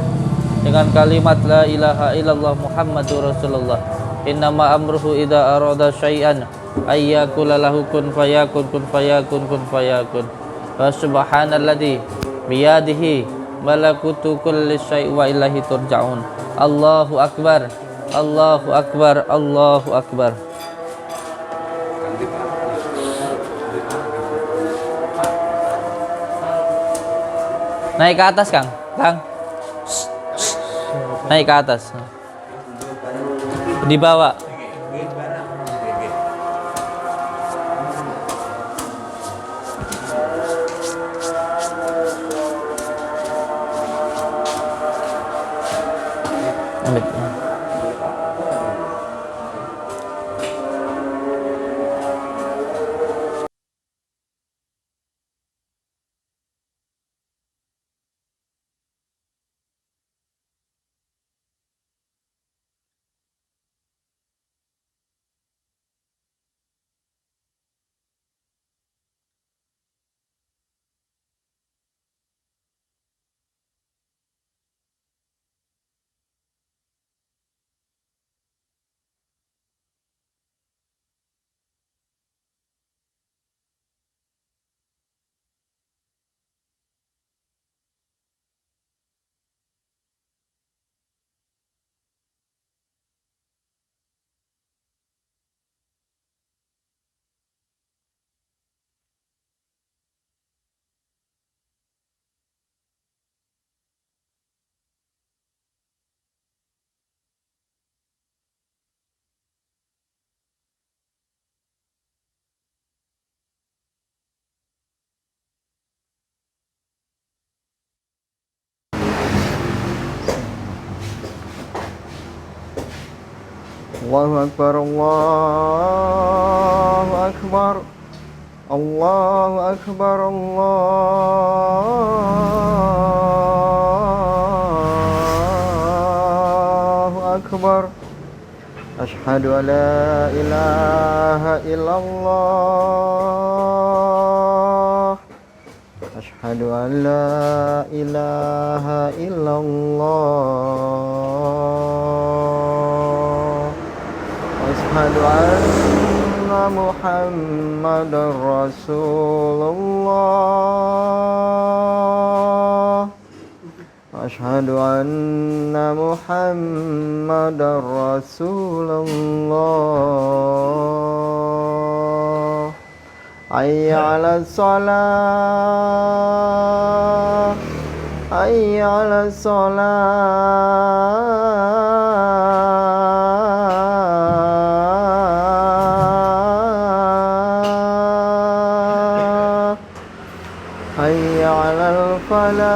dengan kalimat la ilaha illallah Muhammadur Rasulullah. Innama amruhu idza arada syai'an ayyakula lahu kun fayakun kun fayakun kun fayakun. Wa subhanalladzi biyadihi malakutu kulli syai' wa ilaihi turja'un. Allahu akbar, Allahu akbar, Allahu akbar. Naik ke atas, Kang. Kang. Naik ke atas. Dibawa. Ambil. Allahu Akbar, Allahu Akbar, Allahu Akbar, Allahu Akbar. Asyhadu an la ilaha illallah, asyhadu an la ilaha illallah, asyhadu anna Muhammadar Rasulullah, asyhadu anna Muhammadar Rasulullah. Hayya 'alas shalah, hayya 'alas shalah, hayya 'alal falah,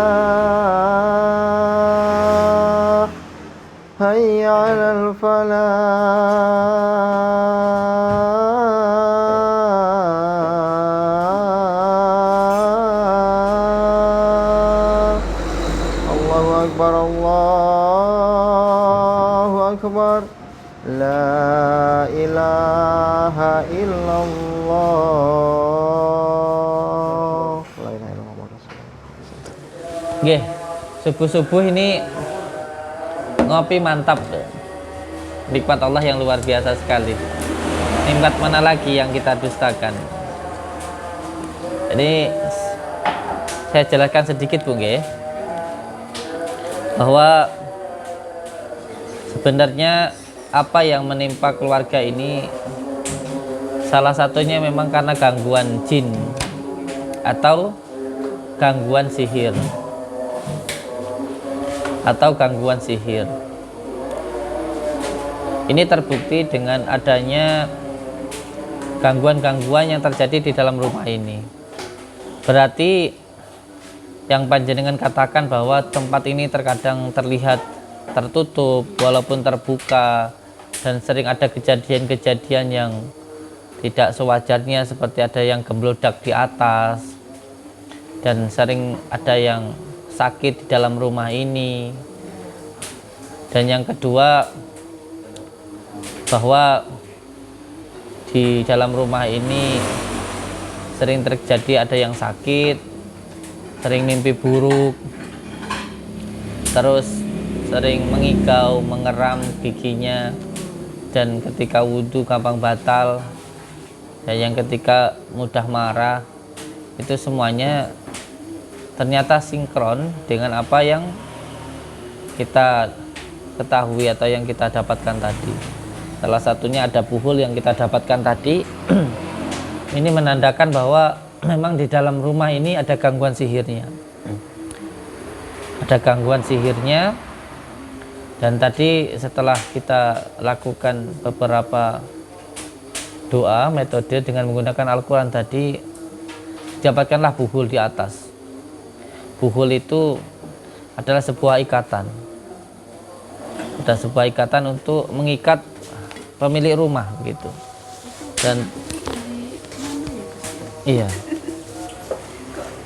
hayya 'alal falah. Allahu Akbar, Allahu Akbar. La ilaha illallah. La ilaha illallah. Nggih, subuh-subuh ini ngopi mantap. Nikmat Allah yang luar biasa sekali. Nikmat mana lagi yang kita dustakan? Jadi saya jelaskan sedikit, Bu, nggih. Bahwa sebenarnya apa yang menimpa keluarga ini salah satunya memang karena gangguan jin atau gangguan sihir. Ini terbukti dengan adanya gangguan-gangguan yang terjadi di dalam rumah ini. Berarti yang panjenengan katakan bahwa tempat ini terkadang terlihat tertutup walaupun terbuka, dan sering ada kejadian-kejadian yang tidak sewajarnya, seperti ada yang gemblodak di atas, dan sering ada yang sakit di dalam rumah ini. Dan yang kedua, bahwa di dalam rumah ini sering terjadi ada yang sakit, sering mimpi buruk, terus sering mengigau, mengeram giginya, dan ketika wudhu gampang batal, dan yang ketika mudah marah. Itu semuanya ternyata sinkron dengan apa yang kita ketahui atau yang kita dapatkan tadi. Salah satunya ada buhul yang kita dapatkan tadi. Ini menandakan bahwa memang di dalam rumah ini ada gangguan sihirnya. Ada gangguan sihirnya. Dan tadi setelah kita lakukan beberapa doa, metode dengan menggunakan Al-Quran tadi, dapatkanlah buhul di atas. Buhul itu adalah sebuah ikatan. Ada sebuah ikatan untuk mengikat pemilik rumah gitu. Dan iya.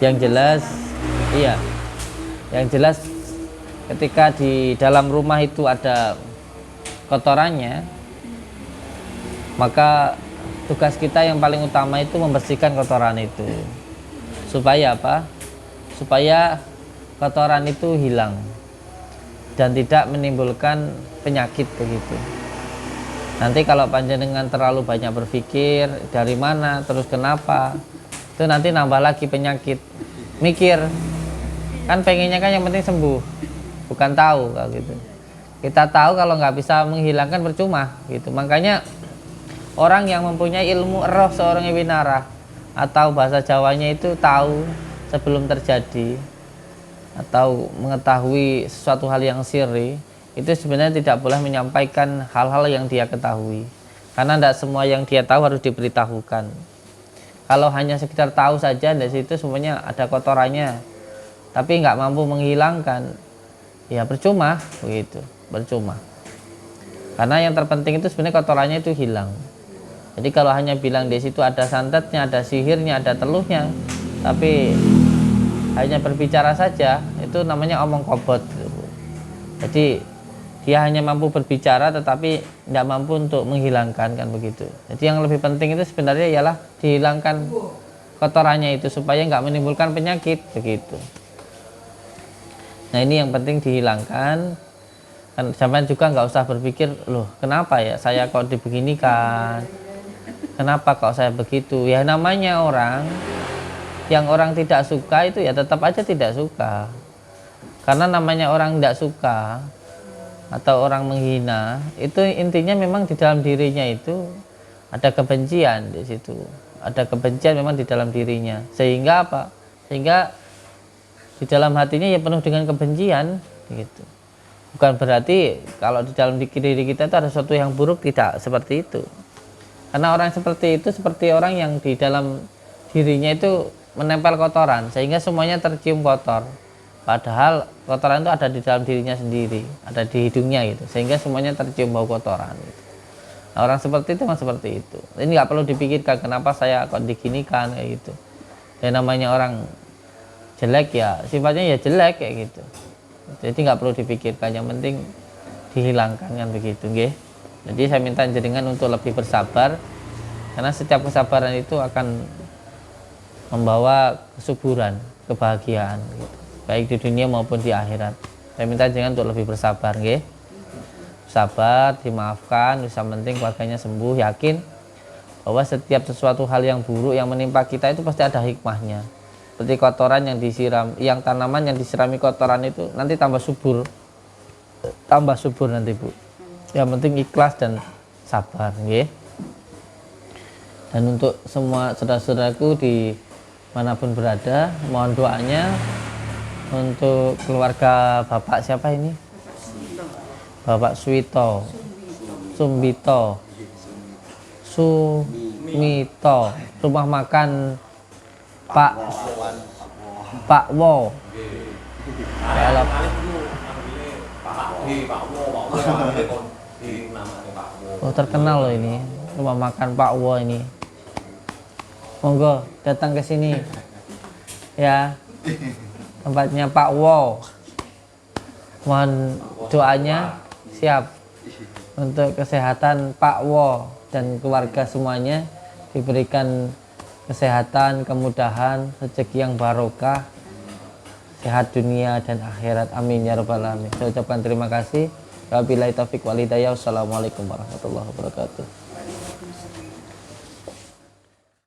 Yang jelas ketika di dalam rumah itu ada kotorannya, maka tugas kita yang paling utama itu membersihkan kotoran itu. Supaya apa? Supaya kotoran itu hilang dan tidak menimbulkan penyakit begitu. Nanti kalau panjenengan terlalu banyak berpikir dari mana, terus kenapa, itu nanti nambah lagi penyakit. Mikir, kan pengennya kan yang penting sembuh, bukan tahu kalau gitu. Kita tahu kalau nggak bisa menghilangkan percuma gitu. Makanya orang yang mempunyai ilmu roh seorang winarah atau bahasa Jawanya itu tahu sebelum terjadi atau mengetahui sesuatu hal yang sirri, itu sebenarnya tidak boleh menyampaikan hal-hal yang dia ketahui, karena tidak semua yang dia tahu harus diberitahukan. Kalau hanya sekedar tahu saja, dari situ semuanya ada kotorannya, tapi nggak mampu menghilangkan, ya percuma begitu, percuma. Karena yang terpenting itu sebenarnya kotorannya itu hilang. Jadi kalau hanya bilang di situ ada santetnya, ada sihirnya, ada teluhnya, tapi hanya berbicara saja, itu namanya omong kobot. Jadi dia hanya mampu berbicara tetapi tidak mampu untuk menghilangkan, kan begitu. Jadi yang lebih penting itu sebenarnya ialah dihilangkan kotorannya itu supaya nggak menimbulkan penyakit begitu. Nah ini yang penting dihilangkan. Kan sampai juga nggak usah berpikir, loh kenapa ya saya kok dibeginikan, kenapa kok saya begitu. Ya namanya orang, yang orang tidak suka itu ya tetap aja tidak suka. Karena namanya orang tidak suka atau orang menghina, itu intinya memang di dalam dirinya itu ada kebencian di situ. Ada kebencian memang di dalam dirinya. Sehingga apa? Sehingga di dalam hatinya ya penuh dengan kebencian gitu. Bukan berarti kalau di dalam diri kita itu ada sesuatu yang buruk, tidak seperti itu. Karena orang seperti itu seperti orang yang di dalam dirinya itu menempel kotoran sehingga semuanya tercium kotor. Padahal kotoran itu ada di dalam dirinya sendiri, ada di hidungnya gitu, sehingga semuanya tercium bau kotoran gitu. Nah, orang seperti itu memang seperti itu. Ini nggak perlu dipikirkan kenapa saya kok diginikan kayak gitu. Dan namanya orang jelek ya sifatnya ya jelek kayak gitu. Jadi nggak perlu dipikirkan, yang penting dihilangkan, kan begitu, nggih. Jadi saya minta jenengan untuk lebih bersabar, karena setiap kesabaran itu akan membawa kesuburan, kebahagiaan, gitu. Baik di dunia maupun di akhirat. Saya minta jenengan untuk lebih bersabar, nggih. Sabar, dimaafkan, bisa penting keluarganya sembuh, yakin bahwa setiap sesuatu hal yang buruk yang menimpa kita itu pasti ada hikmahnya. Seperti kotoran yang disiram, yang tanaman yang disirami kotoran itu nanti tambah subur nanti Bu. Yang penting ikhlas dan sabar, nggih. Dan untuk semua saudara-saudaraku di manapun berada, mohon doanya untuk keluarga Bapak siapa ini? Bapak Sumito, rumah makan Pak Wo. Kalau oh, terkenal loh ini rumah makan Pak Wo ini. Monggo datang ke sini ya, tempatnya Pak Wo. Mohon doanya siap untuk kesehatan Pak Wo dan keluarga semuanya, diberikan kesehatan, kemudahan, rezeki yang barokah, sehat dunia dan akhirat. Amin ya rabbal alamin. Saya ucapkan terima kasih. Wabillahi taufiq wal hidayah. Wassalamualaikum warahmatullahi wabarakatuh.